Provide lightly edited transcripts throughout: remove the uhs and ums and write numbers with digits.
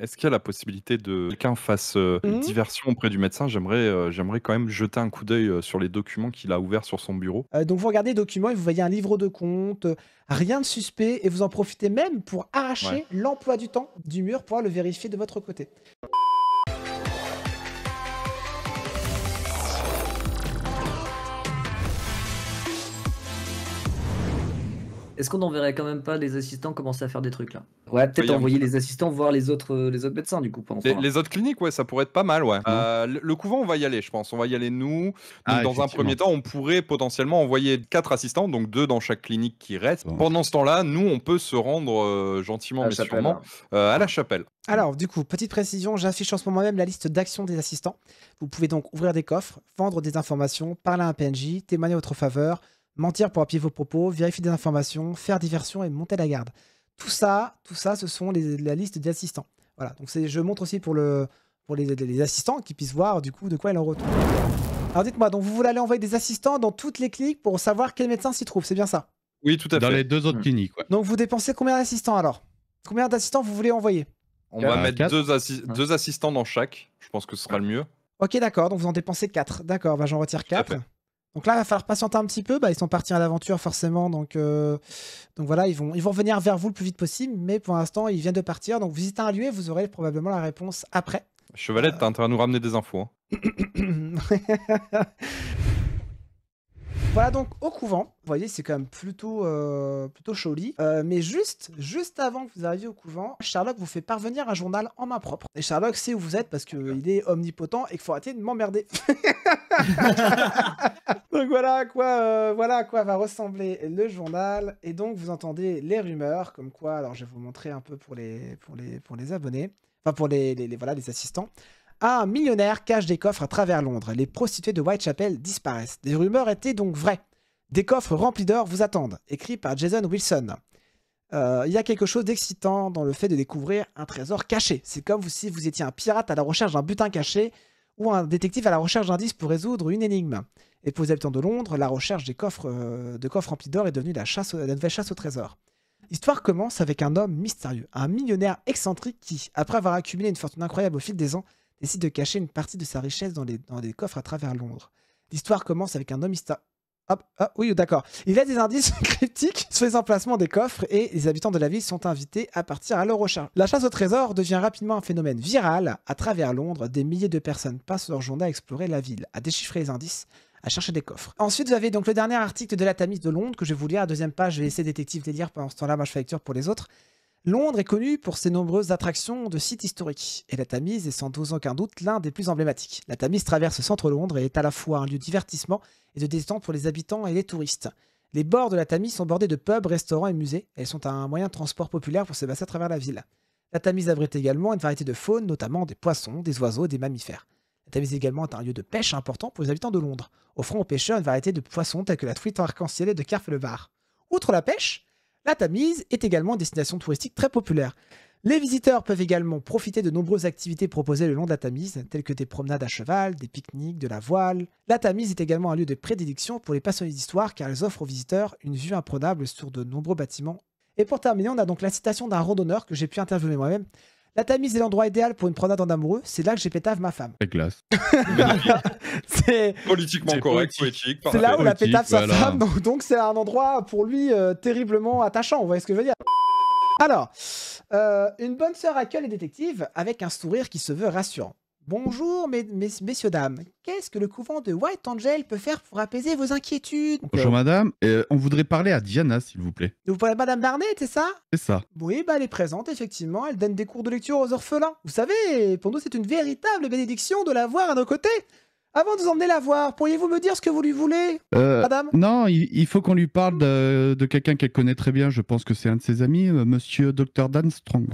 Est-ce qu'il y a la possibilité de quelqu'un fasse, Mmh. diversion auprès du médecin? J'aimerais quand même jeter un coup d'œil, sur les documents qu'il a ouverts sur son bureau. Donc vous regardez les documents et vous voyez un livre de compte, rien de suspect et vous en profitez même pour Ouais. arracher l'emploi du temps du mur pour le vérifier de votre côté. Est-ce qu'on n'enverrait quand même pas les assistants commencer à faire des trucs là? Ouais, Ouais, il peut-être y a un envoyer les assistants voir les autres médecins du coup pendant ce Les temps-là. les autres cliniques, ouais, ça pourrait être pas mal, ouais. Non? Le couvent, on va y aller, je pense. On va y aller nous. Donc Ah, dans un premier effectivement. temps, on pourrait potentiellement envoyer 4 assistants, donc 2 dans chaque clinique qui reste. Bon. Pendant ce temps-là, nous, on peut se rendre, gentiment À la mais chapelle, sûrement, à la chapelle. Alors du coup, petite précision, j'affiche en ce moment même la liste d'actions des assistants. Vous pouvez donc ouvrir des coffres, vendre des informations, parler à un PNJ, témoigner à votre faveur, mentir pour appuyer vos propos, vérifier des informations, faire diversion et monter la garde. Tout ça, ce sont la liste des assistants. Voilà, donc je montre aussi pour les assistants qui puissent voir du coup de quoi il en retourne. Alors dites-moi, donc vous voulez aller envoyer des assistants dans toutes les cliniques pour savoir quel médecin s'y trouve, c'est bien ça? Oui, tout à Dans fait. les 2 autres Mmh. cliniques, ouais. Donc vous dépensez combien d'assistants alors? Combien d'assistants vous voulez envoyer? On va mettre 4. 2 assistants dans chaque. Je pense que ce sera le mieux. Ok, d'accord, donc vous en dépensez 4. D'accord, bah j'en retire Tout à 4. fait. Donc là, il va falloir patienter un petit peu. Bah, ils sont partis à l'aventure forcément, donc voilà, ils vont revenir vers vous le plus vite possible, mais pour l'instant, ils viennent de partir. Donc visitez un lieu et vous aurez probablement la réponse après. Chevalette, tu intérêt à nous ramener des infos, hein. Voilà donc au couvent. Vous voyez, c'est quand même plutôt joli. Mais juste avant que vous arriviez au couvent, Sherlock vous fait parvenir un journal en main propre. Et Sherlock sait où vous êtes parce qu'il est omnipotent et qu'il faut arrêter de m'emmerder. Donc voilà à quoi va ressembler le journal. Et donc vous entendez les rumeurs, comme quoi, alors je vais vous montrer un peu pour les abonnés, enfin pour voilà, les assistants. Un millionnaire cache des coffres à travers Londres. Les prostituées de Whitechapel disparaissent. Des rumeurs étaient donc vraies. Des coffres remplis d'or vous attendent. Écrit par Jason Wilson. Il y a quelque chose d'excitant dans le fait de découvrir un trésor caché. C'est comme si vous étiez un pirate à la recherche d'un butin caché ou un détective à la recherche d'indices pour résoudre une énigme. Et pour les habitants de Londres, la recherche de coffres remplis d'or est devenue la nouvelle chasse au trésor. L'histoire commence avec un homme mystérieux, un millionnaire excentrique qui, après avoir accumulé une fortune incroyable au fil des ans, décide de cacher une partie de sa richesse dans des coffres à travers Londres. L'histoire commence avec un homme mystérieux. Hop, ah, oui, d'accord. Il y a des indices cryptiques sur les emplacements des coffres et les habitants de la ville sont invités à partir à leur recherche. La chasse au trésor devient rapidement un phénomène viral. À travers Londres, des milliers de personnes passent leur journée à explorer la ville, à déchiffrer les indices, à chercher des coffres. Ensuite, vous avez donc le dernier article de la Tamise de Londres que je vais vous lire. À la deuxième page, je vais essayer détective délire pendant ce temps-là. Moi, je fais lecture pour les autres. Londres est connue pour ses nombreuses attractions de sites historiques, et la Tamise est sans aucun doute l'un des plus emblématiques. La Tamise traverse centre-Londres et est à la fois un lieu de divertissement et de détente pour les habitants et les touristes. Les bords de la Tamise sont bordés de pubs, restaurants et musées. Elles sont un moyen de transport populaire pour se passer à travers la ville. La Tamise abrite également une variété de faune, notamment des poissons, des oiseaux et des mammifères. La Tamise également est un lieu de pêche important pour les habitants de Londres, offrant aux pêcheurs une variété de poissons tels que la truite arc-en-ciel et de carpe le bar. Outre la pêche, la Tamise est également une destination touristique très populaire. Les visiteurs peuvent également profiter de nombreuses activités proposées le long de la Tamise, telles que des promenades à cheval, des pique-niques, de la voile. La Tamise est également un lieu de prédilection pour les passionnés d'histoire car elle offre aux visiteurs une vue imprenable sur de nombreux bâtiments. Et pour terminer, on a donc la citation d'un randonneur que j'ai pu interviewer moi-même. La Tamise est l'endroit idéal pour une promenade en amoureux, c'est là que j'ai pétave ma femme. C'est classe. C'est Politiquement C'est correct, poétique. poétique, c'est là où la Poétique, pétave sa voilà. femme, donc c'est un endroit pour lui terriblement attachant, vous voyez ce que je veux dire. Alors, une bonne sœur accueille les détectives avec un sourire qui se veut rassurant. Bonjour, messieurs, dames. Qu'est-ce que le couvent de White Angel peut faire pour apaiser vos inquiétudes? Bonjour madame, on voudrait parler à Diana s'il vous plaît. Vous parlez de Madame Barnett, c'est ça? C'est ça. Oui, bah elle est présente, effectivement. Elle donne des cours de lecture aux orphelins. Vous savez, pour nous, c'est une véritable bénédiction de la voir à nos côtés. Avant de vous emmener la voir, pourriez-vous me dire ce que vous lui voulez, madame? Non, il faut qu'on lui parle de quelqu'un qu'elle connaît très bien, je pense que c'est un de ses amis, monsieur Dr. Dan Strong.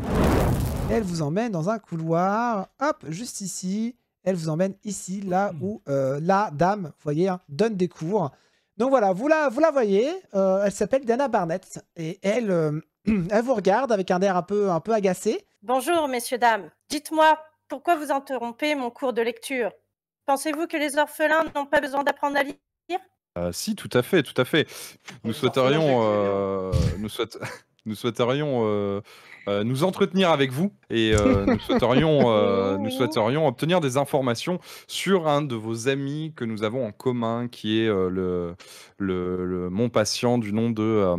Elle vous emmène dans un couloir, hop, juste ici. Elle vous emmène ici, là où la dame, vous voyez, hein, donne des cours. Donc voilà, vous la voyez, elle s'appelle Diana Barnett. Et elle, elle vous regarde avec un air un peu agacé. Bonjour, messieurs, dames. Dites-moi, pourquoi vous interrompez mon cours de lecture? Pensez-vous que les orphelins n'ont pas besoin d'apprendre à lire? Si, tout à fait, tout à fait. Nous souhaiterions, nous souhaiterions nous entretenir avec vous et nous souhaiterions obtenir des informations sur un de vos amis que nous avons en commun, qui est mon patient du nom de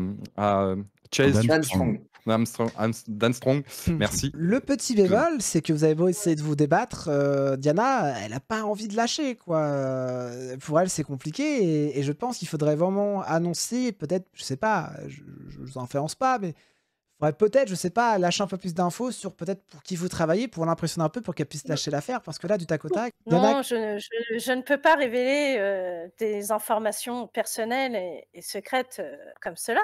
Chase Armstrong. Dan Strong. Merci. Le petit bémol, c'est que vous avez beau essayer de vous débattre, Diana, elle n'a pas envie de lâcher, quoi. Pour elle, c'est compliqué et je pense qu'il faudrait vraiment annoncer, peut-être, je sais pas, je vous influence pas, mais il faudrait peut-être, je sais pas, lâcher un peu plus d'infos sur peut-être pour qui vous travaillez, pour l'impressionner un peu, pour qu'elle puisse lâcher l'affaire, parce que là, du tac au tac, Diana, Non, je ne peux pas révéler des informations personnelles et secrètes comme cela.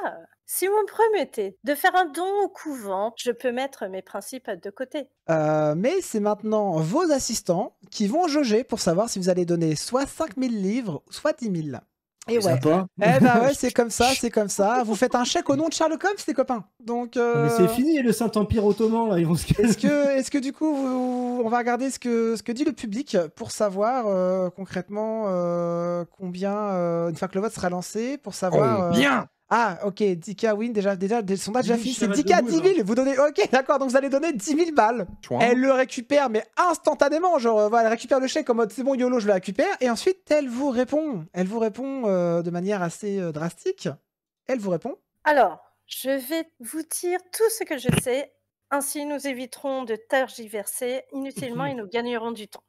Si vous me promettez de faire un don au couvent, je peux mettre mes principes de côté. mais c'est maintenant vos assistants qui vont jauger pour savoir si vous allez donner soit 5000 livres, soit 10 000. Et ouais. Sympa. Eh ben ouais, c'est comme ça, c'est comme ça. Vous faites un chèque au nom de Sherlock Holmes, les copains. Donc, Mais c'est fini le Saint-Empire ottoman là, ils vont se est-ce que du coup, on va regarder ce que dit le public pour savoir concrètement combien, une fois que le vote sera lancé, pour savoir. Bien. Ah, ok, 10K win, déjà, le sondage déjà 10 000 fini, c'est cheval 10K, de 10 000, vous donnez, ok, d'accord, donc vous allez donner 10 000 balles. Chouin. Elle le récupère, mais instantanément, genre, voilà, elle récupère le chèque en mode, c'est bon, YOLO, je le récupère, et ensuite, elle vous répond de manière assez drastique, elle vous répond. Alors, je vais vous dire tout ce que je sais, ainsi nous éviterons de tergiverser inutilement et nous gagnerons du temps.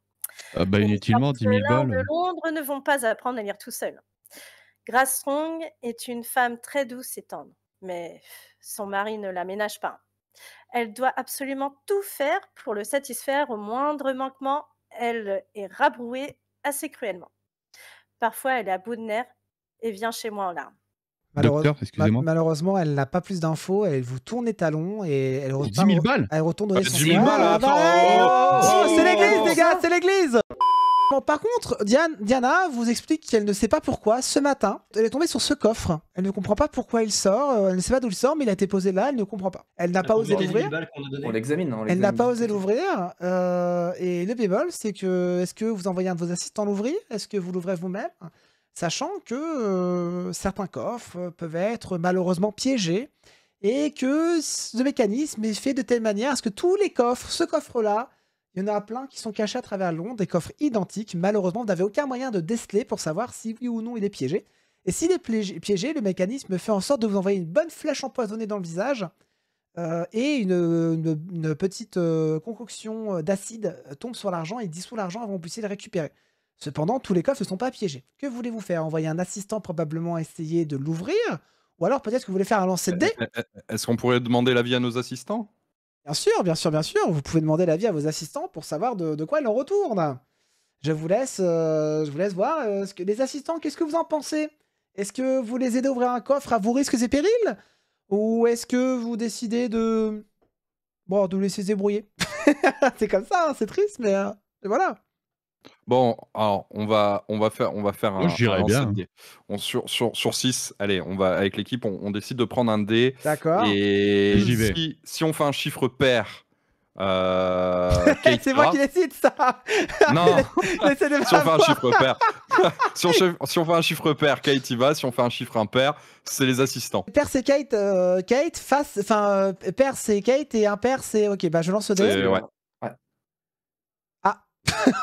Bah, inutilement, 10 000 Les orphelins de balles. Londres ne vont pas apprendre à lire tout seuls. Grace Strong est une femme très douce et tendre, mais son mari ne la ménage pas. Elle doit absolument tout faire pour le satisfaire au moindre manquement. Elle est rabrouée assez cruellement. Parfois, elle est à bout de nerfs et vient chez moi en larmes. Docteur, excusez-moi. Malheureusement, elle n'a pas plus d'infos, elle vous tourne les talons et elle 10 000 balles. Elle retourne donner 10 000 balles, Ah, attends. bah, Oh, c'est l'église, oh, les gars, c'est l'église. Bon, par contre, Diana vous explique qu'elle ne sait pas pourquoi, ce matin, elle est tombée sur ce coffre. Elle ne comprend pas pourquoi il sort, elle ne sait pas d'où il sort, mais il a été posé là, elle ne comprend pas. Elle n'a pas osé l'ouvrir. On l'examine. Elle n'a pas osé l'ouvrir. Et le bémol, c'est que, est-ce que vous envoyez un de vos assistants l'ouvrir? Est-ce que vous l'ouvrez vous-même? Sachant que certains coffres peuvent être malheureusement piégés et que ce mécanisme est fait de telle manière à ce que tous les coffres, ce coffre-là, il y en a plein qui sont cachés à travers Londres, des coffres identiques. Malheureusement, vous n'avez aucun moyen de déceler pour savoir si oui ou non il est piégé. Et s'il est piégé, le mécanisme fait en sorte de vous envoyer une bonne flèche empoisonnée dans le visage et une petite concoction d'acide tombe sur l'argent et dissout l'argent avant que vous puissiez le récupérer. Cependant, tous les coffres ne sont pas piégés. Que voulez-vous faire? Envoyer un assistant probablement essayer de l'ouvrir? Ou alors peut-être que vous voulez faire un lancer de dés? Est-ce qu'on pourrait demander l'avis à nos assistants? Bien sûr, bien sûr, bien sûr. Vous pouvez demander l'avis à vos assistants pour savoir de quoi il en retourne. Je vous laisse voir. Les assistants, qu'est-ce que vous en pensez? Est-ce que vous les aidez à ouvrir un coffre à vos risques et périls? Ou est-ce que vous décidez de vous laisser se débrouiller? C'est comme ça, hein, c'est triste, mais voilà. Bon, alors on va faire Moi, je dirais lancer bien. de dés. Sur 6, allez, on va avec l'équipe, on décide de prendre un dé. D'accord. Et J'y vais. si on fait un chiffre pair, Kate C'est moi ira. qui décide ça. Non, Laissez les si on fait un voir. chiffre pair, si on fait un chiffre pair, Kate y va. Si on fait un chiffre impair, c'est les assistants. Père c'est Kate, père c'est Kate et impair c'est ok. Bah je lance le dé. C'est- ouais.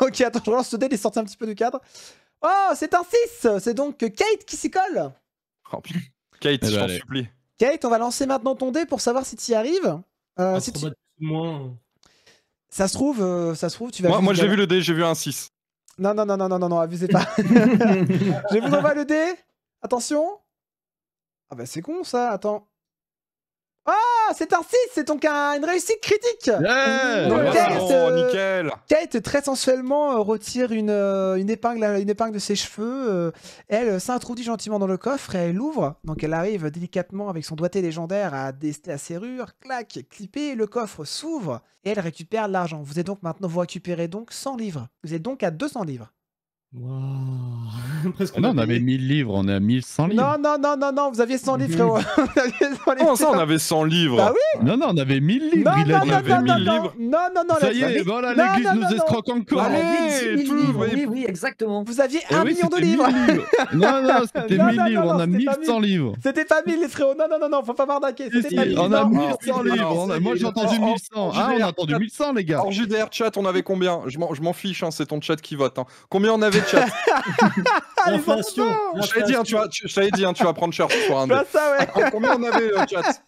Ok, attends, je relance le dé, il est sorti un petit peu du cadre. Oh, c'est un 6. C'est donc Kate qui s'y colle. Oh, putain. Kate, Eh je ben, t'en allez. supplie. Kate, on va lancer maintenant ton dé pour savoir si tu y arrives. Si tu- moins. Ça se trouve, tu vas. Moi juste j'ai galérer. vu le dé, j'ai vu un 6. Non, abusez pas. Je vous envoie le dé. Attention. Ah bah c'est con ça, attends. Ah, c'est un 6, c'est donc une réussite critique. Yeah. Donc, Oh, Kate, nickel. Kate très sensuellement retire une épingle de ses cheveux. Elle s'introduit gentiment dans le coffre et elle l'ouvre. Donc elle arrive délicatement avec son doigté légendaire à déceler la serrure, clac, clipper, le coffre s'ouvre et elle récupère l'argent. Vous récupérez donc 100 livres. Vous êtes donc à 200 livres. Waouh. Presque. Ah non, on avait 1000 livres, on est à 1100 livres. Non, vous aviez 100 livres, frérot. Vous aviez 100 livres. Comment ça, on avait 100 livres? Bah oui. Non, on avait 1000 livres. Non, il a non, dit. non, avait non, 1000 non, livres. non, Ça y les- est, voilà, Non, l'église non, nous non, escroque encore. Allez, oui, tout, oui, oui, exactement. Vous aviez Eh 1 oui, million de c'était livres. 1000 livres. Non, c'était Non, 1000 non, livres, non, on a c'était pas 1100 livres. C'était pas 1000 les frérots. Non, faut pas m'arnaquer. C'était Si, pas 1000. on a non. 1100 livres. Moi, j'ai entendu 1100. Ah, on a entendu 1100, les gars. Hors JDR chat, on avait combien? Je m'en fiche, hein, c'est ton chat qui vote. Hein. Combien on avait de chat? Allez, L'inflation. Je t'avais dit, hein, tu vas prendre cher ce soir. Bah ça, ouais. Combien on avait chat?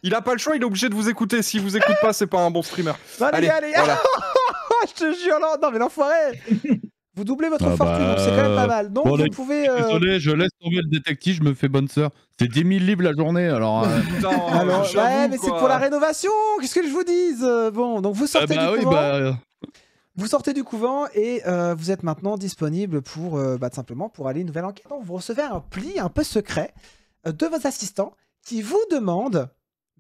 Il a pas le choix, il est obligé de vous écouter. S'il vous écoute pas, c'est pas un bon streamer. Non, les Allez, gars, voilà. je te jure, non, mais l'enfoiré. Vous doublez votre Ah fortune, bah, donc c'est quand même pas mal. Donc, bon, vous les- pouvez... Désolé, je laisse tomber le détective, je me fais bonne sœur. C'est 10 000 livres la journée, alors. Putain, Alors, j'avoue, ouais, mais c'est quoi. pour la rénovation. Qu'est-ce que je vous dise? Bon, donc vous sortez bah du oui, couvent. bah. Vous sortez du couvent et vous êtes maintenant disponible pour, tout simplement, pour aller une nouvelle enquête. Donc, vous recevez un pli un peu secret de vos assistants qui vous demandent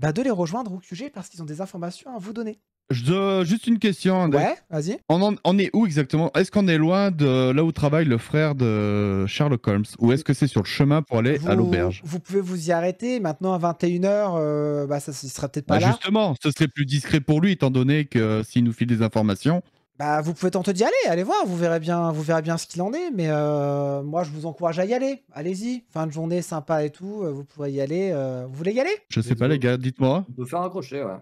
de les rejoindre au QG parce qu'ils ont des informations à vous donner. Juste une question. André. Ouais, vas-y. On est où exactement? Est-ce qu'on est loin de là où travaille le frère de Sherlock Holmes? Ou est-ce que c'est sur le chemin pour aller à l'auberge? Vous pouvez vous y arrêter. Maintenant, à 21h, ça ne sera peut-être pas Bah là. justement, ce serait plus discret pour lui, étant donné que s'il nous file des informations. Bah, vous pouvez tenter d'y aller, allez voir, vous verrez bien ce qu'il en est, mais moi je vous encourage à y aller, allez-y, fin de journée sympa et tout, vous pourrez y aller, vous voulez y aller? Je sais pas, les gars, dites-moi. On peut faire un crochet, ouais.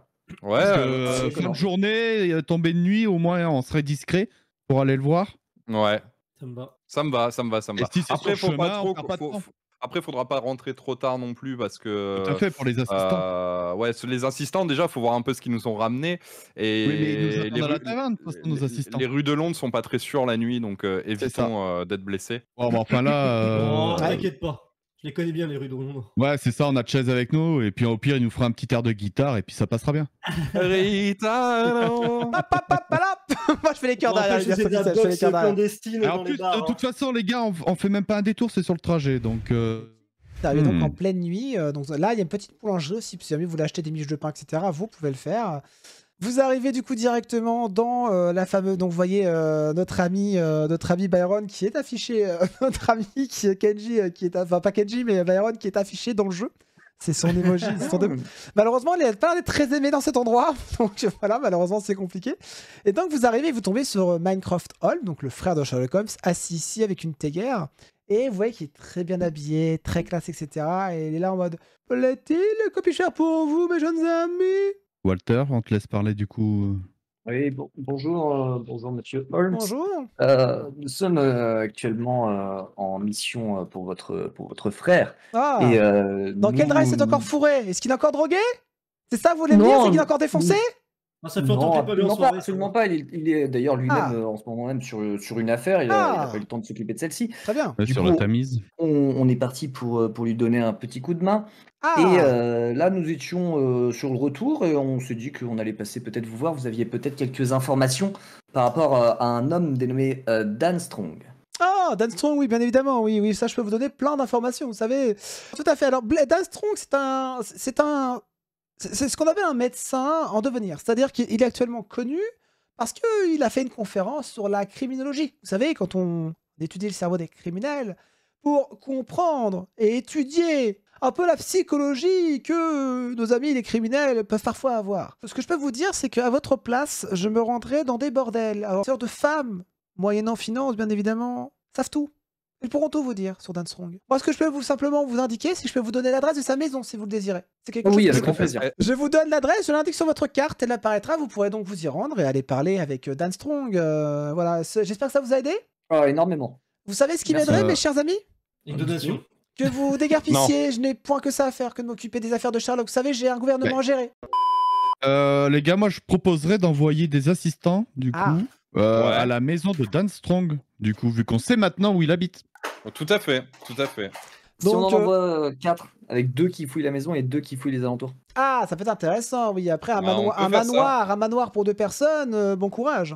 Ouais, Parce que, fin de journée, tombée de nuit, au moins on serait discret pour aller le voir. ouais. Ça me va. Ça me va, ça me va, ça me Et va. si c'est Après, sur faut le pas chemin, trop. on perd pas de temps. Après, faudra pas rentrer trop tard non plus parce que. Tout à fait, pour les assistants. Ouais, les assistants, déjà, faut voir un peu ce qu'ils nous ont ramené. Et Oui, mais ils nous attendent à la rues- taverne, de toute façon, nos assistants. les rues de Londres sont pas très sûres la nuit, donc évitons d'être blessés. Bon, bah, enfin là. Oh, t'inquiète pas. Je les connais bien, les rues de Londres. Ouais, c'est ça, on a de chaises avec nous, et puis au pire, il nous fera un petit air de guitare, et puis ça passera bien. Ritano. Hop, hop, hop, hop. Moi je fais les cœurs derrière, Je fais de la je fais les boxe cœurs derrière. clandestine Et dans en les plus, bars. de toute façon, les gars, on fait même pas un détour, c'est sur le trajet, donc. Vous arrivez donc en pleine nuit, donc là il y a une petite boulangerie aussi, si jamais vous voulez acheter des miches de pain, etc., vous pouvez le faire. Vous arrivez du coup directement dans la fameuse, donc vous voyez notre ami Byron qui est affiché, notre ami qui est Kenji, qui est, enfin pas Kenji mais Byron qui est affiché dans le jeu. C'est son emoji. Malheureusement, il n'est pas très aimé dans cet endroit, donc voilà, malheureusement c'est compliqué. Et donc vous arrivez, vous tombez sur Minecraft Hall, donc le frère de Sherlock Holmes, assis ici avec une théière. Et vous voyez qu'il est très bien habillé, très classe, etc. Et il est là en mode « Plaît-il, copie chère pour vous, mes jeunes amis ?» Walter, on te laisse parler du coup. Oui, bonjour monsieur Holmes. Bonjour. Nous sommes actuellement en mission pour votre frère. Ah, Et, dans quel drive c'est encore fourré? Est-ce qu'il est encore drogué? C'est ça, vous voulez me dire? C'est qu'il est encore défoncé? Ah, ça fait longtemps que t'es pas vu en soirée. absolument pas. Il est d'ailleurs lui-même en ce moment même sur une affaire. Il a pas eu le temps de s'occuper de celle-ci. Très bien. Ouais, Du sur coup, la Tamise. On est parti pour lui donner un petit coup de main. Ah, Et là, nous étions sur le retour et on s'est dit qu'on allait passer peut-être vous voir. Vous aviez peut-être quelques informations par rapport à un homme dénommé Dan Strong. Ah, Dan Strong, oui, bien évidemment, oui, ça je peux vous donner plein d'informations, vous savez. Tout à fait. Alors, Dan Strong, c'est ce qu'on appelle un médecin en devenir. C'est-à-dire qu'il est actuellement connu parce qu'il a fait une conférence sur la criminologie. Vous savez, quand on étudie le cerveau des criminels, pour comprendre et étudier un peu la psychologie que nos amis les criminels peuvent parfois avoir. Ce que je peux vous dire, c'est qu'à votre place, je me rendrai dans des bordels. Alors, sortes de femmes, moyennant finance, bien évidemment, savent tout. Ils pourront tout vous dire sur Dan Strong. Moi, ce que je peux simplement vous indiquer, c'est que je peux vous donner l'adresse de sa maison si vous le désirez. C'est quelque chose Oui, que avec je grand peux faire. plaisir. Je vous donne l'adresse, je l'indique sur votre carte, elle apparaîtra. Vous pourrez donc vous y rendre et aller parler avec Dan Strong. Voilà, j'espère que ça vous a aidé. Ah, énormément. Vous savez ce qui Merci. m'aiderait, mes chers amis? Une donation. Que vous dégarpissiez, je n'ai point que ça à faire que de m'occuper des affaires de Sherlock. Vous savez, j'ai un gouvernement à gérer. Les gars, moi je proposerais d'envoyer des assistants, du coup, Ouais. à la maison de Dan Strong, du coup, vu qu'on sait maintenant où il habite. Tout à fait, tout à fait. Si on en Donc, envoie 4, avec 2 qui fouillent la maison et 2 qui fouillent les alentours. Ah, ça peut être intéressant, oui. Après, un Bah, on peut faire ça. manoir pour 2 personnes, bon courage.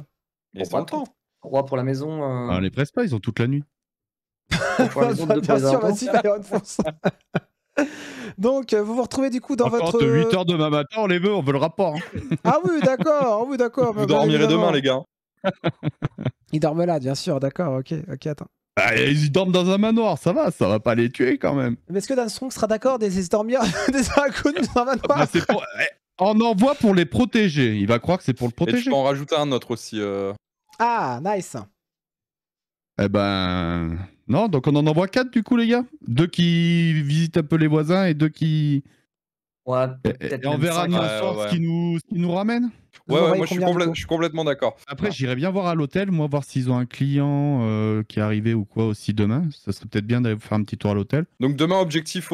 Ils sont temps. 3 pour la maison. On les presse pas, ils ont toute la nuit. 3 pour la maison, 2 pour Bien les sûr, alentours. vas-y, Byron, fonce. Donc, vous vous retrouvez du coup dans Encore votre... de 8h demain matin, on les veut, on veut le rapport. Hein. Ah oui, d'accord, oui, d'accord. Vous dormirez demain, les gars. Ils dorment là, bien sûr, d'accord, ok, attends. Ah, ils dorment dans un manoir, ça va pas les tuer quand même. Mais est-ce que Dan Strong sera d'accord des dormir des inconnus dans un manoir? Bah, on envoie pour les protéger. Il va croire que c'est pour le Et tu protéger. peux en rajouter un autre aussi. Ah, nice. Eh ben. Non, donc on en envoie 4 du coup, les gars. 2 qui visitent un peu les voisins et 2 qui. Ouais, Et peut-être on même verra 5. demain Ouais, soir ouais. ce qui nous ramène. Vous Ouais, envoyez moi je suis, combien, du coup je suis complètement d'accord. Après, j'irai bien voir à l'hôtel, moi, voir s'ils ont un client qui est arrivé ou quoi aussi demain. Ça serait peut-être bien d'aller faire un petit tour à l'hôtel. Donc demain, objectif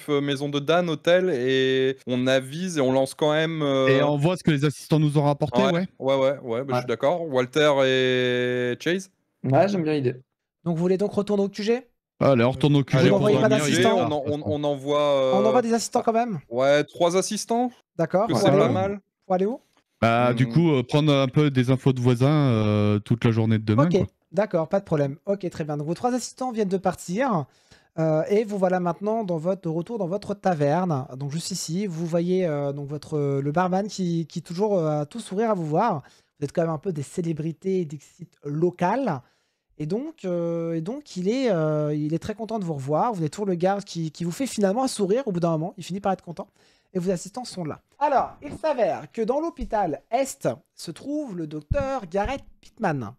maison de Dan, hôtel, et on avise et on lance quand même. Et on voit ce que les assistants nous ont rapporté, ouais. Ouais, bah, je suis d'accord. Walter et Chase. Ouais, j'aime bien l'idée. Donc vous voulez donc retourner au QG? Allez, on retourne au QG. Allez, Vous on n'envoyez va pas au QG, d'assistants on envoie. On envoie des assistants quand même? Ouais, 3 assistants. D'accord. Que Pour c'est aller pas où? mal. Pour aller où? Bah, du coup, prendre un peu des infos de voisins toute la journée de demain, Ok, quoi. d'accord, pas de problème. Ok, très bien. Donc vos 3 assistants viennent de partir. Et vous voilà maintenant de retour dans votre taverne. Donc juste ici, vous voyez donc le barman qui toujours a tout sourire à vous voir. Vous êtes quand même un peu des célébrités d'Exit locales. Et donc il est très content de vous revoir. Vous avez toujours le garde qui vous fait finalement un sourire au bout d'un moment. Il finit par être content. Et vos assistants sont là. Alors, il s'avère que dans l'hôpital Est se trouve le docteur Garrett Pittman.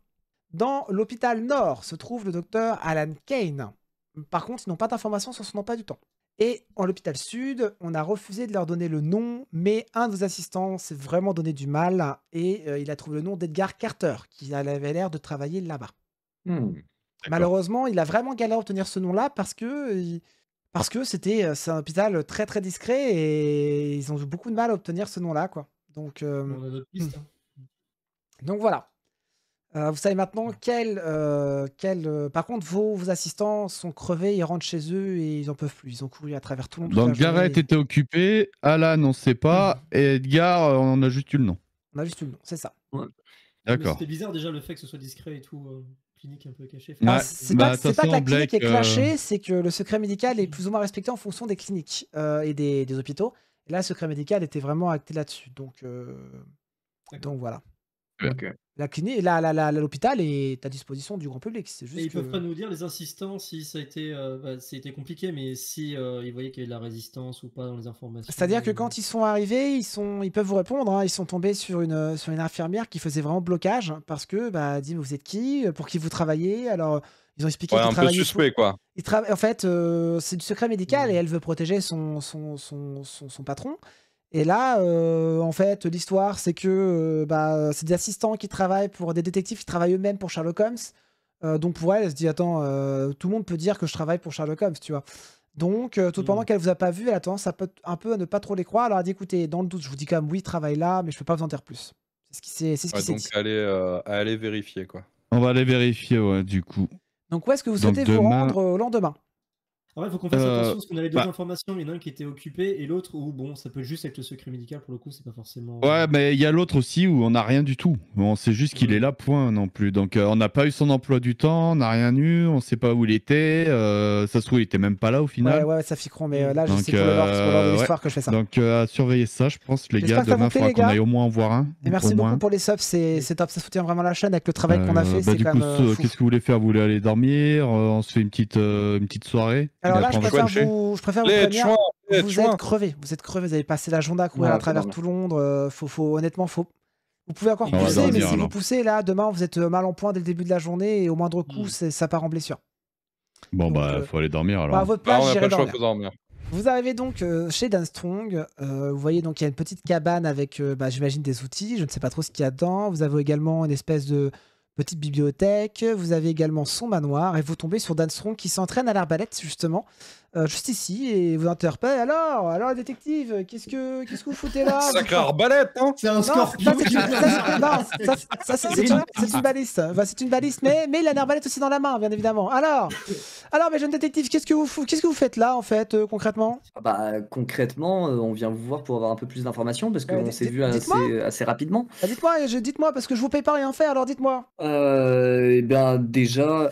Dans l'hôpital Nord se trouve le docteur Alan Kane. Par contre, ils n'ont pas d'informations sur son emploi du temps. Et en l'hôpital Sud, on a refusé de leur donner le nom, mais un de vos assistants s'est vraiment donné du mal et il a trouvé le nom d'Edgar Carter, qui avait l'air de travailler là-bas. Malheureusement, il a vraiment galéré à obtenir ce nom-là parce que c'est un hôpital très très discret et ils ont eu beaucoup de mal à obtenir ce nom-là, quoi. Donc, On a d'autres pistes. donc voilà. Vous savez maintenant par contre, vos assistants sont crevés, ils rentrent chez eux et ils en peuvent plus. Ils ont couru à travers tout le monde. Donc Garrett était occupé, Alan on sait pas, et Edgar on a juste eu le nom. On a juste eu le nom, c'est ça. D'accord. C'était bizarre déjà le fait que ce soit discret et tout, clinique un peu caché. Ah, Ouais. c'est Bah, pas, de c'est toute pas que la façon, clinique Blake, est clashée, c'est que le secret médical est plus ou moins respecté en fonction des cliniques et des hôpitaux. Et là, le secret médical était vraiment acté là-dessus. Donc voilà. Ok. La clinique, l'hôpital est à disposition du grand public. C'est juste Et ils que... peuvent pas nous dire, les assistants, si ça a été compliqué, mais si ils voyaient qu'il y avait de la résistance ou pas dans les informations. C'est-à-dire que quand ils sont arrivés, ils peuvent vous répondre. Hein, ils sont tombés sur une infirmière qui faisait vraiment blocage parce que, dit, mais vous êtes qui? Pour qui vous travaillez? Alors, ils ont expliqué Ouais, qu'ils un peu travaillaient suspect, quoi. En fait, c'est du secret médical et elle veut protéger son patron. Et là, en fait, l'histoire, c'est que c'est des assistants qui travaillent pour des détectives qui travaillent eux-mêmes pour Sherlock Holmes. Donc pour elle se dit, attends, tout le monde peut dire que je travaille pour Sherlock Holmes, tu vois. Donc, tout pendant qu'elle vous a pas vu, elle a tendance un peu à ne pas trop les croire. Alors elle dit, écoutez, dans le doute, je vous dis quand même, oui, travaille là, mais je peux pas vous en dire plus. C'est ce qui s'est dit. Donc allez vérifier, quoi. On va aller vérifier, ouais, du coup. Donc où est-ce que vous Donc, souhaitez vous demain- rendre au lendemain? Ouais, il faut qu'on fasse attention parce qu'on avait deux bah- informations. Il y en a un qui était occupé et l'autre où, bon, ça peut juste être le secret médical pour le coup, c'est pas forcément. Ouais, mais il y a l'autre aussi où on n'a rien du tout. On sait juste qu'il Ouais. est là, point non plus. Donc on n'a pas eu son emploi du temps, on n'a rien eu, on sait pas où il était. Ça se trouve, il était même pas là au final. Ouais, ça ficron, mais là, je Donc, sais pour l'heure de l'histoire que je fais ça. Donc à surveiller ça, je pense, les J'espère gars. que ça vous Demain, il plaît, faudra les qu'on gars. aille au moins en voir un. Et merci au beaucoup moins. pour les subs, c'est top, ça soutient vraiment la chaîne avec le travail qu'on a fait. C'est Du quand coup, même fou. qu'est-ce que vous voulez faire? Vous voulez aller dormir? On se fait une petite soirée. Alors Et là, après, je on va préfère coucher. vous Les prévenir. chouins, les Vous chouins. êtes crevés, vous avez passé la journée à courir Ouais, à travers c'est tout Londres. Honnêtement, vous pouvez encore On va pousser, dormir, mais si vous alors. poussez là, demain, vous êtes mal en point dès le début de la journée et au moindre coup, ça part en blessure. Bon, Donc, faut aller dormir alors. À votre Bah, place, on n'a pas j'irai le choix, dormir. faut dormir. Vous arrivez donc chez Dan Strong. Vous voyez donc il y a une petite cabane avec, j'imagine, des outils. Je ne sais pas trop ce qu'il y a dedans. Vous avez également une espèce de petite bibliothèque. Vous avez également son manoir. Et vous tombez sur Dan Strong qui s'entraîne à l'arbalète, justement, juste ici. Et vous interpellez. Alors, détective, qu'est-ce que vous foutez là? Sacré arbalète, hein. C'est un Non, scorpion. c'est une baliste. Enfin, c'est une baliste, mais il a une arbalète aussi dans la main, bien évidemment. Alors, mes jeunes détectives, qu'est-ce que vous faites là, en fait, concrètement? Concrètement, on vient vous voir pour avoir un peu plus d'informations parce qu'on s'est vu dites-moi. assez rapidement. Dites-moi, parce que je vous paye pas rien faire, alors dites-moi. Déjà,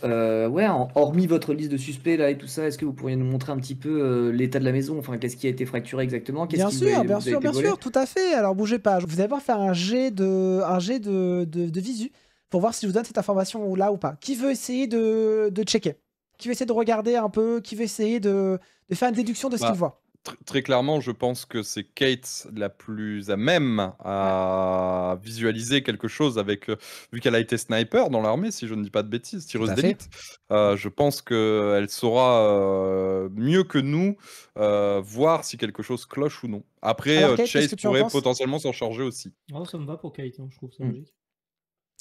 hormis votre liste de suspects là et tout ça, est-ce que vous pourriez nous montrer montrer un petit peu l'état de la maison, enfin qu'est-ce qui a été fracturé exactement, qu'est-ce Bien qui sûr, vous bien a sûr, été bien volé. sûr, tout à fait. Alors bougez pas. Vous allez devoir faire un jet de visu pour voir si je vous donne cette information là ou pas. Qui veut essayer de checker? Qui veut essayer de regarder un peu? Qui veut essayer de faire une déduction de ce qu'il Bah, voit? Très clairement, je pense que c'est Kate la plus à même Ouais. à visualiser quelque chose avec, vu qu'elle a été sniper dans l'armée, si je ne dis pas de bêtises, Tout tireuse à fait. d'élite. Je pense qu'elle saura mieux que nous voir si quelque chose cloche ou non. Après, Alors Kate, qu'est-ce Chase que tu en pourrait penses? potentiellement s'en charger aussi. Oh, ça me va pour Kate, hein, je trouve ça Mm. logique.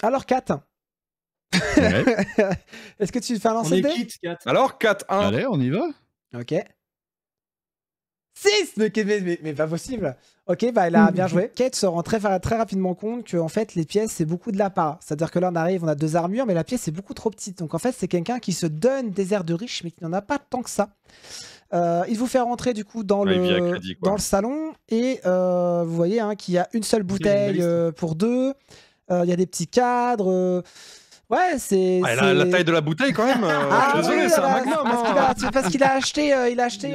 Alors 4. Ouais. Est-ce que tu fais un On lancer est de dés? quitte, 4. Alors 4-1. Allez, on y va. Ok. 6 mais pas possible. Ok, bah elle a bien joué. Kate se rend très rapidement compte que en fait les pièces c'est beaucoup de l'appât. C'est-à-dire que là on arrive, on a 2 armures, mais la pièce est beaucoup trop petite. Donc en fait c'est quelqu'un qui se donne des airs de riche, mais qui n'en a pas tant que ça. Il vous fait rentrer du coup dans, Ouais, il vit à le, crédit, quoi. dans le salon et vous voyez hein, qu'il y a une seule bouteille pour 2. Il y a des petits cadres. Ouais, c'est. Ouais, la taille de la bouteille quand même. Ah je suis désolé, oui, c'est un bah, magnum. c'est parce qu'il a acheté,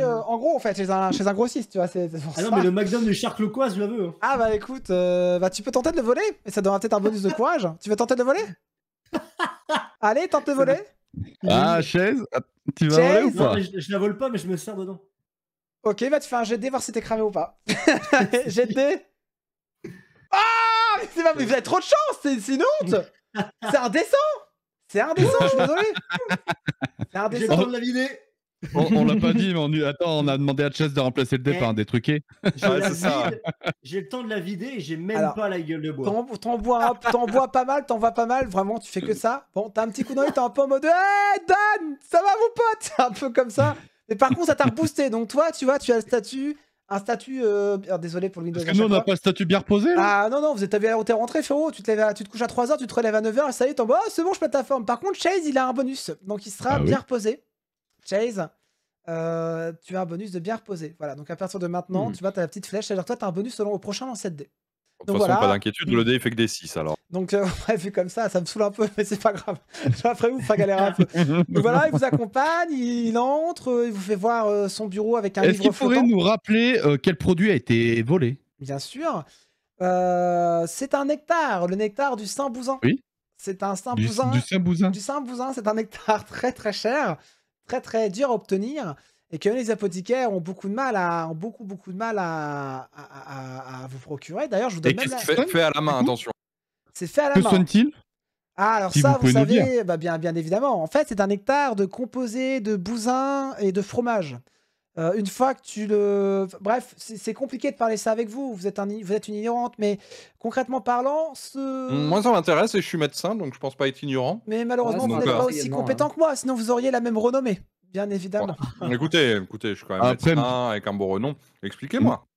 en gros en fait chez un grossiste, tu vois. C'est pour Ah non, ça. mais le Magnum de Charles-Lecoise, je la veux. Ah bah écoute, tu peux tenter de le voler, mais ça donnera peut-être un bonus de courage. Tu veux tenter de le voler? Allez, tente de voler. Ah, chaise, tu vas Chaise. voler ou Non, pas? mais je la vole pas, mais je me sers dedans. Ok, bah tu fais un jet de dés, voir si t'es cramé ou pas. Jet de dés. Ah, mais c'est pas, mais vous avez trop de chance, c'est une honte. C'est indécent. C'est indécent, je suis désolé. C'est J'ai le indécent. temps de la vider. On l'a pas dit, mais attends, on a demandé à Chess de remplacer le dé par un des truqués. Je Ouais, la c'est ça. vide, j'ai le temps de la vider et j'ai même Alors, pas la gueule de bois. T'en bois pas mal, vraiment, tu fais que ça. Bon, t'as un petit coup d'œil, t'es un peu en mode hey, Dan, ça va mon pote? C'est un peu comme ça. Mais par contre, ça t'a reboosté. Donc toi, tu vois, tu as un statut. Désolé pour le Windows. Parce que nous, on n'a pas le statut bien reposé, là. Ah non, non, t'es rentré, frérot. Tu te couches à 3h, tu te relèves à 9h, et ça y est, t'en bas, c'est bon, je pète ta forme. Par contre, Chase, il a un bonus. Donc il sera Ah oui. bien reposé. Chase, tu as un bonus de bien reposé. Voilà, donc à partir de maintenant, tu vois, t'as la petite flèche. C'est-à-dire toi, t'as un bonus selon au prochain lancer de dés. De Donc toute façon, voilà. pas d'inquiétude, le dé il fait que des 6 alors. Donc, ouais, vu comme ça me saoule un peu, mais c'est pas grave. Après, vous faire galérer un peu. Donc voilà, il vous accompagne, il entre, il vous fait voir son bureau avec un Est-ce livre qu'il pourrait flottant. nous rappeler quel produit a été volé? Bien sûr. C'est un nectar, le nectar du Saint-Bousin. Oui. C'est un Du Saint-Bousin. Saint-Bousin. Du Saint-Bousin, c'est un nectar très très cher, très très dur à obtenir, et que les apothicaires ont beaucoup de mal à vous procurer. D'ailleurs, je vous Et donne même qu'est-ce la... qu'il fait à la main, attention. C'est fait à la Que main. soigne-t-il? Ah, alors Si ça, vous vous pouvez nous dire. savez, bah bien évidemment. En fait, c'est un nectar composé de bousin et de fromage. Une fois que tu le... Bref, c'est compliqué de parler ça avec vous. Vous êtes une ignorante, mais concrètement parlant, Moi, ça m'intéresse et je suis médecin, donc je pense pas être ignorant. Mais malheureusement, Ouais, vous donc, n'êtes pas aussi également, compétent que moi, sinon vous auriez la même renommée, bien évidemment. Écoutez, je suis quand même Après, médecin avec un beau renom. Expliquez-moi.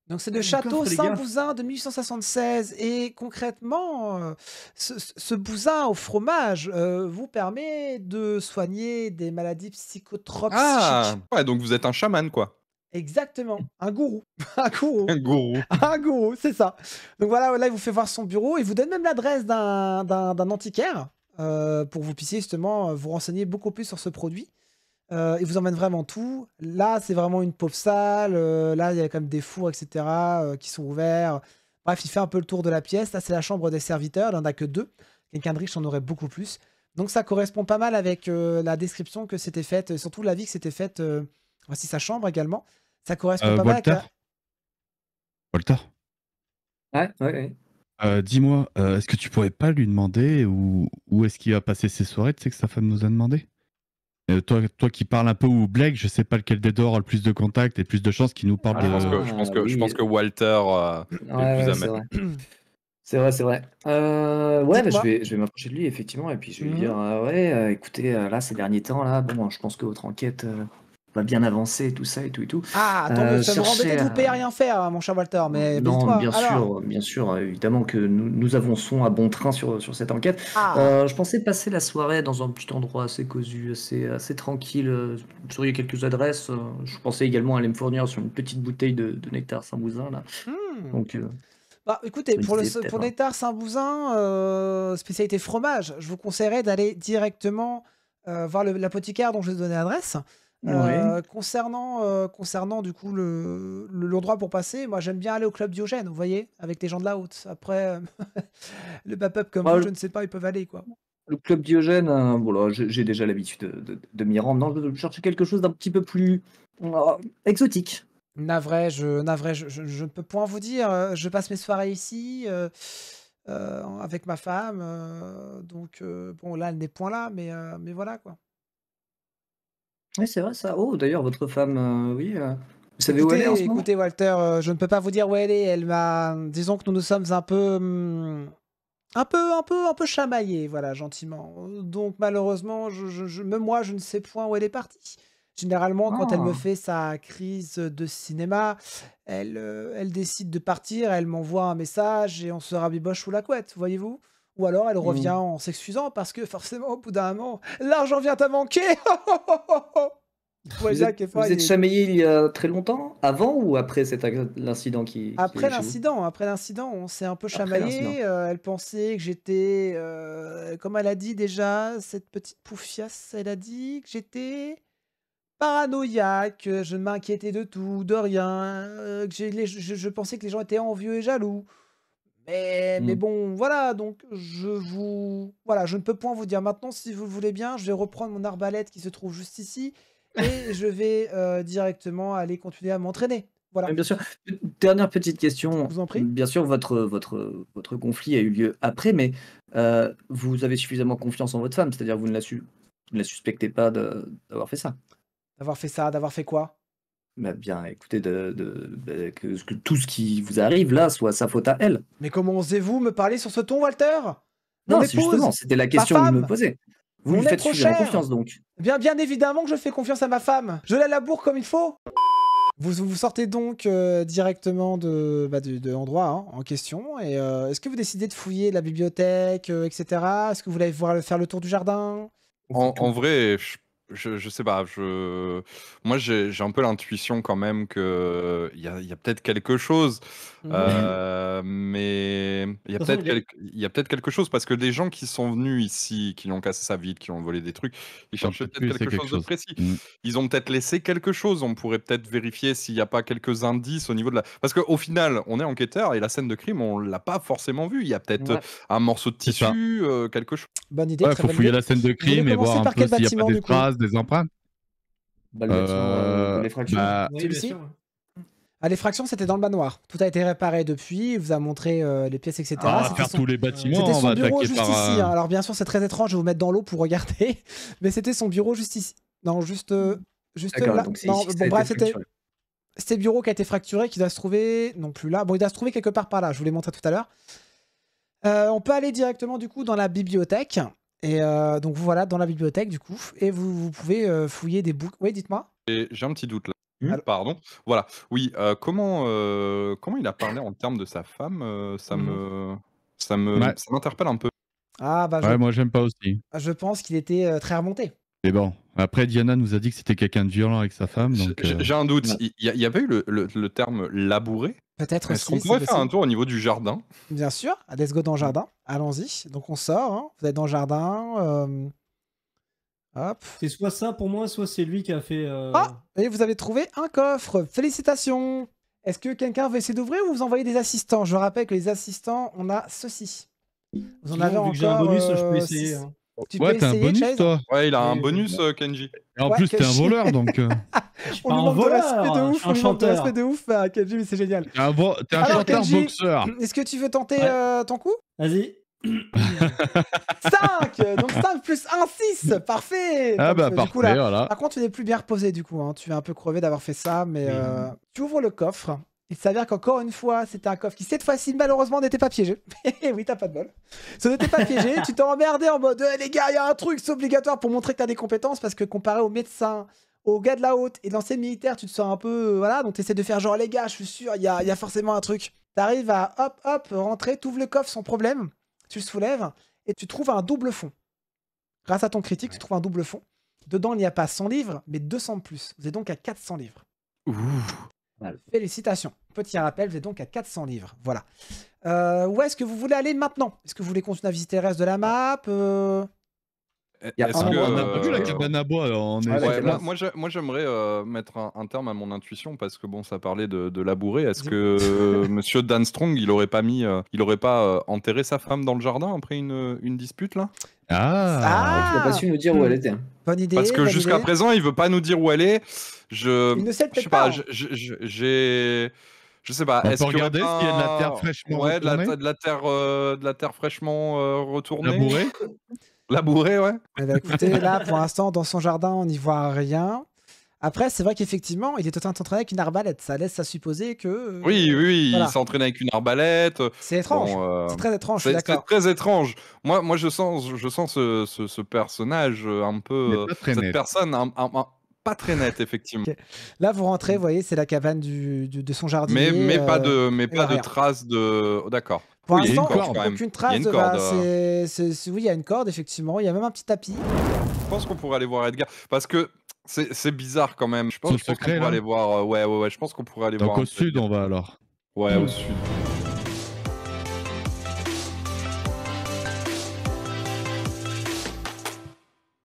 Donc c'est le Le château coffre, les gars. Saint-Bousin de 1876. Et concrètement, ce bousin au fromage vous permet de soigner des maladies psychotropes Ah, psychiques. ouais, donc vous êtes un chaman, quoi. Exactement, un gourou. Un gourou. Un gourou. Un gourou, c'est ça. Donc voilà, là, il vous fait voir son bureau. Il vous donne même l'adresse d'un antiquaire pour que vous puissiez justement vous renseigner beaucoup plus sur ce produit. Il vous emmène vraiment tout. Là, c'est vraiment une pauvre salle. Là, il y a quand même des fours, etc., qui sont ouverts. Bref, il fait un peu le tour de la pièce. Là, c'est la chambre des serviteurs. Il n'en a que 2. Quelqu'un de riche en aurait beaucoup plus. Donc, ça correspond pas mal avec la description que s'était faite, surtout la vie que s'était faite. Voici sa chambre également. Ça correspond pas mal avec Walter. Walter, Ouais. dis-moi, est-ce que tu pourrais pas lui demander où est-ce qu'il va passer ses soirées? Tu sais que sa femme nous a demandé. Toi qui parles un peu ou Blake, je sais pas lequel des deux aura le plus de contacts et plus de chances qu'il nous parle Ah, de. je pense que Walter est le plus à c'est même. vrai. C'est vrai. Ouais, bah, Dites-moi. je vais m'approcher de lui, effectivement, et puis je vais lui dire, écoutez, là, ces derniers temps, là, bon, je pense que votre enquête va bien avancer, et tout ça, et tout. Ah, tant mieux. Ça me Chercher embêtait de vous à- payer rien faire, mon cher Walter. Mais Non, dites-moi. bien Alors, bien sûr, évidemment que nous avançons à bon train sur cette enquête. ah, Je pensais passer la soirée dans un petit endroit assez cosy, assez tranquille. Vous auriez quelques adresses. Je pensais également aller me fournir sur une petite bouteille de nectar Saint-Bousin, là. Donc, bah, écoutez, je pour me disais peut-être, le nectar Saint-Bousin, spécialité fromage, je vous conseillerais d'aller directement voir l'apothicaire dont je vous ai donné l'adresse. Concernant du coup l'endroit pour passer, moi j'aime bien aller au club Diogène, vous voyez, avec les gens de la haute. Après, le pop-up comme Ah, vous, je ne sais pas, ils peuvent aller quoi. le club Diogène, voilà, j'ai déjà l'habitude de m'y rendre. Non, je cherchais quelque chose d'un petit peu plus exotique. Navré, je ne peux point vous dire. Je passe mes soirées ici avec ma femme. Donc, bon, là, elle n'est point là, mais voilà quoi. Oui, c'est vrai ça. Oh, d'ailleurs, votre femme, oui, vous savez où elle est en ce moment? Écoutez, Walter, je ne peux pas vous dire où elle est. Elle m'a. Disons que nous nous sommes un peu. Un peu chamaillés, voilà, gentiment. Donc, malheureusement, même moi, je ne sais point où elle est partie. Généralement, quand elle me Ah, fait sa crise de cinéma, elle décide de partir, elle m'envoie un message et on se rabiboche sous la couette, voyez-vous? Ou alors elle revient hmm. en s'excusant parce que forcément, au bout d'un moment, l'argent vient à manquer. Ouais, Vous êtes, Jacques, vous êtes chamaillé il y a très longtemps? Avant ou après l'incident qui a eu chez vous? Après l'incident, on s'est un peu Après l'incident. chamaillé. Elle pensait que j'étais, comme elle a dit déjà, cette petite poufiasse, elle a dit que j'étais paranoïaque, je m'inquiétais de tout, de rien, que je pensais que les gens étaient envieux et jaloux. Mais Hmm. bon, voilà, donc voilà, je ne peux point vous dire. Maintenant, si vous le voulez bien, je vais reprendre mon arbalète qui se trouve juste ici et je vais directement aller continuer à m'entraîner. Oui, Voilà, bien sûr. Dernière petite je question. vous en prie. Bien sûr, votre conflit a eu lieu après, mais vous avez suffisamment confiance en votre femme, c'est-à-dire que vous ne la suspectez pas d'avoir fait ça. D'avoir fait ça, d'avoir fait quoi? Bah, bien, écoutez, que tout ce qui vous arrive là soit sa faute à elle. Mais comment osez-vous me parler sur ce ton, Walter? Mon Non, c'est justement, épouse, c'était la ma question que je me femme, posais. Vous mon lui faites être suffisamment cher. confiance, donc. Bien évidemment que je fais confiance à ma femme. Je la laboure comme il faut. Vous sortez donc directement de l'endroit hein, en question. Et est-ce que vous décidez de fouiller la bibliothèque, etc. Est-ce que vous voulez faire le tour du jardin? On fait tout. En vrai, je sais pas, moi j'ai un peu l'intuition quand même qu'il y a peut-être quelque chose, Mhm. mais il y a De toute façon, peut-être quelque chose parce que les gens qui sont venus ici, qui l'ont cassé sa vitre, qui ont volé des trucs, ils Ils ont cherchaient peut-être peut-être pu laisser quelque quelque chose de chose. précis. Mm. Ils ont peut-être laissé quelque chose, on pourrait peut-être vérifier s'il n'y a pas quelques indices au niveau de la... Parce qu'au final, on est enquêteur et la scène de crime, on l'a pas forcément vue. Il y a peut-être Ouais. un morceau de C'est ça. tissu, quelque chose. Bonne idée, Ouais, très faut bonne fouiller idée. la scène de Vous voulez crime et voir commencer un par peu quel s'il n'y a pas bâtiment des du coup? traces, des empreintes. Bah, le bâtiment de l'effraction. Bah, oui, bien Celui-ci? sûr. Ah, l'effraction, c'était dans le manoir. Tout a été réparé depuis. Il vous a montré les pièces, etc. on va C'était faire tous les bâtiments, C'était on son va bureau attaquer juste par. ici. Hein. Alors bien sûr, c'est très étrange, je vais vous mettre dans l'eau pour regarder. Mais c'était son bureau juste ici. Non, juste D'accord, là. donc c'est Non, ici que ça bon a été bref, fracturé. c'était le bureau qui a été fracturé, qui doit se trouver non plus là. Bon, il doit se trouver quelque part par là. Je vous l'ai montré tout à l'heure. On peut aller directement du coup dans la bibliothèque. Et donc voilà, dans la bibliothèque du coup. Et vous pouvez fouiller des bouquins. Oui, dites-moi. Et j'ai un petit doute là. Alors- Pardon. Voilà. Oui, comment il a parlé en termes de sa femme, Mhm. ça Ouais. m'interpelle un peu. Ah bah Ouais, moi j'aime pas aussi. je pense qu'il était très remonté. Mais bon, après Diana nous a dit que c'était quelqu'un de violent avec sa femme, donc. J'ai un doute. Ouais. Il y avait eu le terme labourer? Peut-être Est-ce aussi, qu'on c'est pourrait faire un possible. tour au niveau du jardin? Bien sûr, let's go dans le jardin. Allons-y. Donc on sort. Hein. Vous êtes dans le jardin. Hop. C'est soit ça pour moi, soit c'est lui qui a fait. Ah, et vous avez trouvé un coffre. Félicitations. Est-ce que quelqu'un veut essayer d'ouvrir ou vous envoyez des assistants? Je rappelle que les assistants, on a ceci. Vous en Sinon, avez vu que j'ai un encore. bonus, je peux essayer. six. Hein. Tu peux Ouais, t'as un essayer, bonus Chase? toi. Ouais, il a un Oui, bonus, Kenji. Et en Ouais, plus, t'es un Kenji. voleur donc. Je suis On pas lui un manque de voleur, respect de je ouf. suis On un lui manque de chanteur. respect de ouf à Kenji, mais c'est génial. T'es un Alors, chanteur Kenji, boxeur. est-ce que tu veux tenter Ouais. ton coup? Vas-y. 5. Donc 5 plus 1, 6. Parfait. Ah Donc, bah du parfait, coup, là, voilà. par contre, tu n'es plus bien reposé du coup. Hein. Tu es un peu crevé d'avoir fait ça, mais Oui. tu ouvres le coffre. Il s'avère qu'encore une fois, c'était un coffre qui, cette fois-ci, malheureusement, n'était pas piégé. Oui, t'as pas de bol. Ça n'était pas piégé. Tu t'en emmerdais en mode les gars, il y a un truc, c'est obligatoire pour montrer que t'as des compétences parce que comparé aux médecins, aux gars de la haute et l'ancien militaire, tu te sens un peu. Voilà, donc t'essaies de faire genre les gars, je suis sûr, il y a forcément un truc. T'arrives à hop, rentrer, t'ouvres le coffre sans problème, tu le soulèves et tu trouves un double fond. Grâce à ton critique, tu trouves un double fond. Dedans, il n'y a pas 100 livres, mais 200 de plus. Vous êtes donc à 400 livres. Ouh. Félicitations. Petit rappel, vous êtes donc à 400 livres. Voilà. Où est-ce que vous voulez aller maintenant? Est-ce que vous voulez continuer à visiter le reste de la map y a est-ce un que, mois, On a pas vu la cabane à bois, on est... Ouais, la ouais, cabane. moi j'aimerais mettre un terme à mon intuition parce que bon, ça parlait de labourer. Est-ce Dis- que Monsieur Dan Strong, il aurait pas enterré sa femme dans le jardin après une dispute là? Ah, Il n'a pas su nous dire où elle était. Bonne idée. Parce que bonne jusqu'à idée. présent, il veut pas nous dire où elle est. Il ne sait Je peut-être sais pas, pas. hein. je sais pas. On Est-ce peut qu'il y aurait regarder pas s'il y a de la terre fraîchement ouais, retournée. de la terre fraîchement retournée. Labourée. Labourée, ouais. Eh ben, écoutez, là, pour l'instant, dans son jardin, on n'y voit rien. Après, c'est vrai qu'effectivement, il est en train de s'entraîner avec une arbalète. Ça laisse à supposer que. Oui, voilà. il s'entraîne avec une arbalète. C'est étrange. Bon, C'est très étrange, je suis c'est d'accord. très étrange. Moi, je sens ce personnage un peu, Mais pas très cette net. personne pas très nette, effectivement. Ok. Là, vous rentrez, vous voyez, c'est la cabane de son jardinier. Mais pas de rien. traces de. Oh, d'accord. Pour Oui, il y a l'instant, une corde, quand même. aucune Il y a trace une de. corde, Oui, il y a une corde, effectivement. Il y a même un petit tapis. Je pense qu'on pourrait aller voir Edgar parce que c'est bizarre quand même. Je pense Sur le qu'on secret, pourrait là aller voir. Ouais. Je pense qu'on pourrait aller Donc voir. au sud, on va alors. Ouais, au sud.